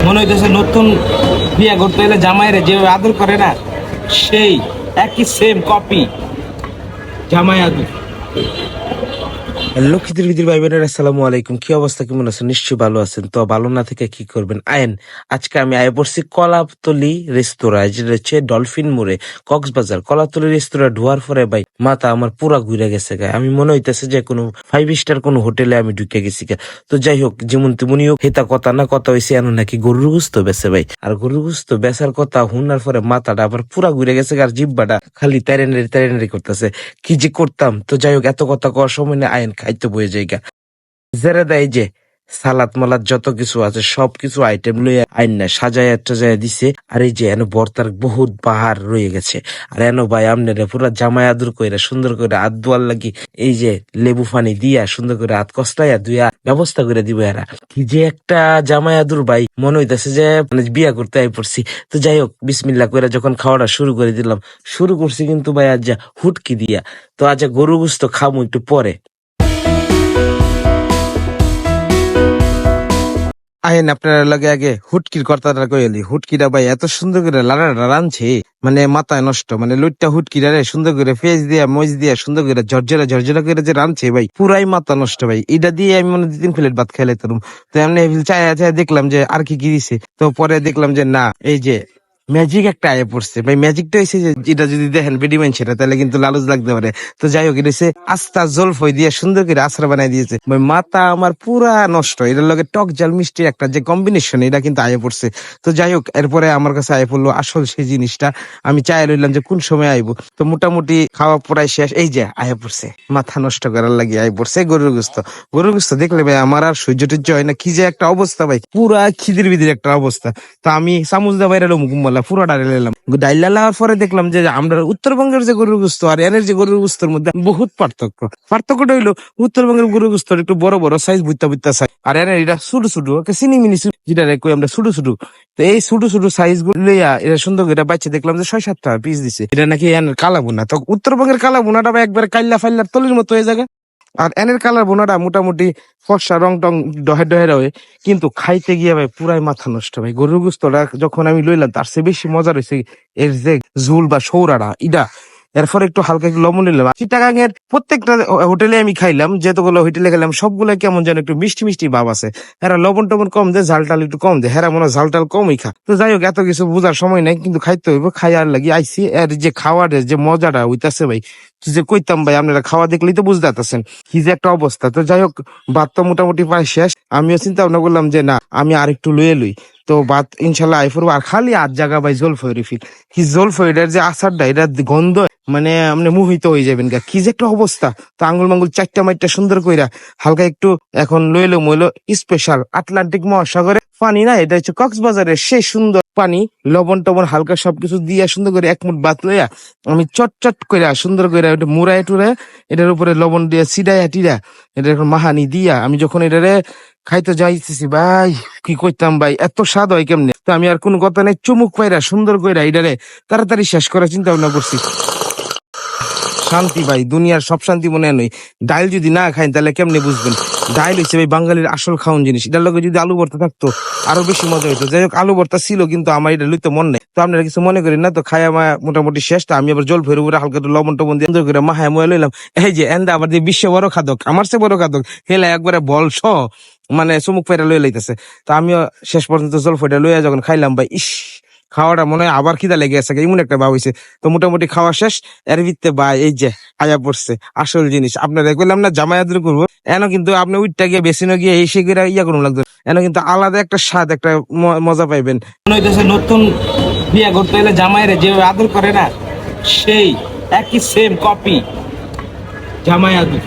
মনে হইতেছে নতুন বিয়া করতে হলে জামাইরে যেভাবে আদর করে না, সেই একই সেম কপি জামাই আদর। লক্ষ্মীদের ভিতর ভাই বোনেরা আসসালামু আলাইকুম। কি অবস্থা, কেমন আছেন? নিশ্চয়ই ভালো আছেন। তো ভালো না থেকে কি করবেন, আয়েন আজকে আমি আয়ে পড়ছি কলাতলি রেস্তোরাঁ, যেটা হচ্ছে ডলফিন মোড়ে, কক্সবাজার। কলাতলি রেস্তোরাঁ ঢোয়ার পরে ভাই মাথা আমার পুরা ঘুরে গেছে গায়ে। আমি মনে হইতেছে যে কোনো 5 স্টার কোনো হোটেলে আমি ঢুকে গেছি গা। তো যাই হোক, যেমন তেমনি হোক, হেতা কথা না কথা হয়েছে এন নাকি গরুর গুস্ত বেছে ভাই। আর গরুর গুস্ত বেচার কথা শুনার পরে মাথাটা আবার পুরা ঘুরে গেছে আর জিব্বাটা খালি তেরেনারি করতেছে। কি যে করতাম। তো যাই হোক, এত কথা কওয়ার সময় না, আইন খাইতে বয়ে জায়গা জেরে দেয় যে সালাদ মালাদ যত কিছু আছে সবকিছু আইটেম লইয়া আইন না সাজায় টাজায় দিছে। আর এই যে এন বর্তার বহুত বাহার রয়ে গেছে। আর এনো ভাই আমনে পুরা জামাই আদর কইরা সুন্দর করে হাত ধোয়ার লাগি এই যে লেবু পানি দিয়া সুন্দর করে হাত কষ্টাইয়া ধুইয়া ব্যবস্থা করে দিব। এরা কি যে একটা জামাই আদর ভাই, মনে হইতেছে যে মানে বিয়া করতে আই পড়ছি। তো যাই হোক, বিসমিল্লাহ কইরা যখন খাওয়াটা শুরু করে দিলাম, শুরু করছি কিন্তু ভাই আজ যা হুটকি দিয়া। তো আজ গরু গোস্ত খামু একটু পরে। আইন আপনার লাগে আগে হুটকির কর্তাটা কইলি। হুটকিটা ভাই এত সুন্দর করে লাড়াটা রাঁধছে, মানে মাথায় নষ্ট। মানে লুটটা হুটকিটা রে সুন্দর করে পেঁয়াজ দিয়া মরিচ দিয়া সুন্দর করে ঝরঝরা করে যে রাঁধছে ভাই, পুরাই মাথা নষ্ট ভাই। এটা দিয়ে আমি মনে 2-3 প্লেট ভাত খাইলে তরুম। তো এমনি চায়া দেখলাম যে আর কি কি দিছে। তো পরে দেখলাম যে না, এই যে ম্যাজিক একটা আয়ে পড়ছে ভাই। ম্যাজিকটা হয়েছে যে এটা যদি দেখেন বেডিমেন সেটা, তাহলে কিন্তু লালুচ লাগতে পারে। তো যাই হোক, এটা হচ্ছে আস্তা জলফই দিয়ে সুন্দর করে আচার বানাই দিয়েছে ভাই। মাথা আমার পুরা নষ্ট। এটার লগে টক জাল মিষ্টির একটা যে কম্বিনেশন, এটা কিন্তু আয়ে পড়ছে। তো যাই হোক, এরপরে আমার কাছে আয়ে পড়লো আসল সেই জিনিসটা। আমি চাই রইলাম যে কোন সময় আইবো। তো মোটামুটি খাওয়া পড়াই শেষ, এই যে আয়ে পড়ছে। মাথা নষ্ট করার লাগে আয়ে পড়ছে গরুর গোস্ত। গরুর গোস্ত দেখলে ভাই আমার আর সহ্য টহ্য হয় না। কি যে একটা অবস্থা ভাই, পুরা খিদির বিদির একটা অবস্থা। তো আমি চামচ দিয়ে বাইরে মুকুমলা পুরো ডাইলে এলাম। ডাইলা লাগার পরে দেখলাম যে আমরা উত্তরবঙ্গের যে গরুর গোস্ত আর এনের যে গরুর গোস্তর মধ্যে বহুত পার্থক্য। পার্থক্যটা হইলো উত্তরবঙ্গের গরুর গোস্ত একটু বড় বড় সাইজ, বুঝতা সাইজ। আর এনের এটা ছোট ছোট চিনি মিনি যেটা কই আমরা ছোট ছোট। তো এই ছোট ছোট সাইজ গুলো লইয়া এটা সুন্দর করে বাচ্চা দেখলাম যে 6-7 টাকা পিস দিছে। এটা নাকি এনের কালা বোনা। তো উত্তরবঙ্গের কালা বোনাটা একবার কাইল্লা ফাইল্লার তলির মতো হয়ে যায়। আর এনের কালার বোনাটা মোটামুটি ফর্সা রং টং ডহের হয়ে, কিন্তু খাইতে গিয়ে ভাই পুরাই মাথা নষ্ট ভাই। গরুর গোস্তটা যখন আমি লইলাম তার চেয়ে বেশি মজা রয়েছে এর যে ঝুল বা সৌরাটা ইটা। এরপর একটু হালকা একটু লবণ নিলাম। চিটাগাঙের প্রত্যেকটা হোটেলে আমি খাইলাম, যেতগুলো হোটেলে গেলাম সবগুলো কেমন যেন একটু মিষ্টি মিষ্টি ভাব আছে। হেরা লবণ টবণ কম দেয়, ঝাল টাল একটু কম দেয়। হেরা মনে হয় ঝাল টাল কমই খা। তো যাই হোক, এত কিছু বোঝার সময় নাই, কিন্তু খাইতে হইব। খাই আর লাগি আইসি। এর যে খাওয়ার যে মজাটা হইতাছে ভাই, যে কইতাম ভাই, আপনারা খাওয়া দেখলেই তো বুঝতে পারতেছেন কি যে একটা অবস্থা। তো যাই হোক, ভাত তো মোটামুটি প্রায় শেষ। আমিও চিন্তা ভাবনা করলাম যে না, আমি আর একটু লুয়ে লুই। তো ভাত ইনশাল্লাহ আই পড়বো। আর খালি 8 জায়গা ভাই জলফই রিফিল। কি জলফইটার যে আচারটা, এটা গন্ধ মানে আপনি মোহিত হয়ে যাবেন গা। কি যে একটা অবস্থা। তো আঙ্গুল মাঙ্গুল চারটা মাইটটা সুন্দর কইরা হালকা একটু এখন লইলো মইলো স্পেশাল আটলান্টিক মহাসাগরে পানি না, এটা হচ্ছে কক্সবাজারের সেই সুন্দর পানি। লবণ টবণ হালকা সবকিছু দিয়া সুন্দর করে এক মুঠ ভাত লইয়া আমি চট কইরা সুন্দর কইরা ওটা মুড়ায় টুড়ায় এটার উপরে লবণ দিয়া সিডাইয়া টিরা এটা এখন মাহানি দিয়া আমি যখন এটারে খাইতে যাইতেছি ভাই, কি কইতাম ভাই, এত স্বাদ হয় কেমনে। তো আমি আর কোনো কথা নেই, চুমুক পাইরা সুন্দর কইরা এটারে তাড়াতাড়ি শেষ করার চিন্তা ভাবনা করছি। শান্তি ভাই, দুনিয়ার সব শান্তি মনে নই। ডাইল যদি না খাইন তাহলে কেমনে বুঝবেন। ডাইল হচ্ছে ভাই বাঙালির আসল খাওয়ান জিনিস। এটার লগে যদি আলু ভর্তা থাকতো আরো বেশি মজা হইতো। যাই হোক, আলু ভর্তা ছিল কিন্তু আমার এটা লইতে মন নেই। তো আপনারা কিছু মনে করেন না। তো খায়া মায়া মোটামুটি শেষ। তো আমি আবার জল ফের উপরে হালকা একটু লবণ টবণ দিয়ে করে মাহায় ময়া লইলাম। এই যে এন্দা আবার যে বিশ্ব বড় খাদক, আমার চেয়ে বড় খাদক হেলা একবারে বলস মানে চুমুক ফেরা লইয়া লাইতেছে। তো আমিও শেষ পর্যন্ত জল ফেরা লইয়া যখন খাইলাম ভাই, ইস খাওয়াটা মনে হয় আবার খিদা লেগে গেছে, এমন একটা ভাব হয়েছে। তো মোটামুটি খাওয়া শেষ। এর ভিত্তে ভাই এই যে আয়া পড়ছে আসল জিনিস। আপনারা কইলাম না জামাই আদর করবো, এন কিন্তু আপনি উইটটা গিয়ে বেসিনো গিয়ে এসে গিয়ে ইয়া করুন লাগতো। এন কিন্তু আলাদা একটা স্বাদ, একটা মজা পাইবেন। মনে হইতেছে নতুন বিয়া করতে হলে জামাইরে যেভাবে আদর করে না, সেই একই সেম কপি জামাই আদর।